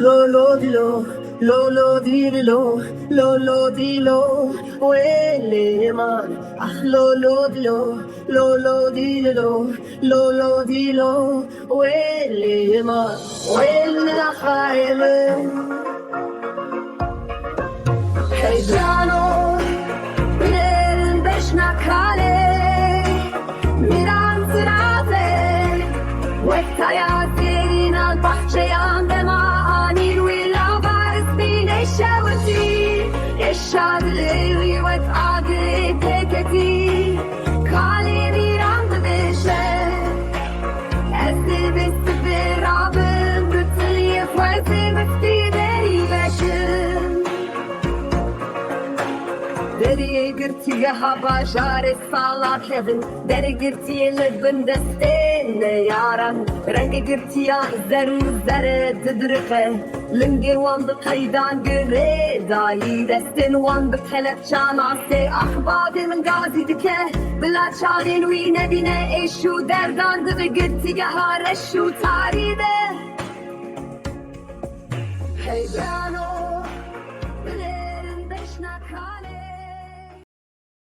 Lolo di lo, lolo di lo, lolo di lo, wele man. Lolo di lo, lolo di lo, lolo di lo, wele man. Wele la khayme. Hey Jano, bilerin beşna kale, miran sirate, wektaya serin al bahçeyan dema. Eşşadlığı وتعادي تكتي كالي ميران ببشة أسي بالسفر عبم بطليف وفي مفتي داري بشم داري قرتي يا باشار الصلاة لبن داري قرتي لبن دستين يارن رنگي قرتي يا زرو زر تدرخه لنجي وان بقيدان قريداي دستن وان بخلق شاناسي أخباد من غازي دكه بلا شارين وينه بينه ايشو دردان دغي قرتي هارشو تاريده هيجانو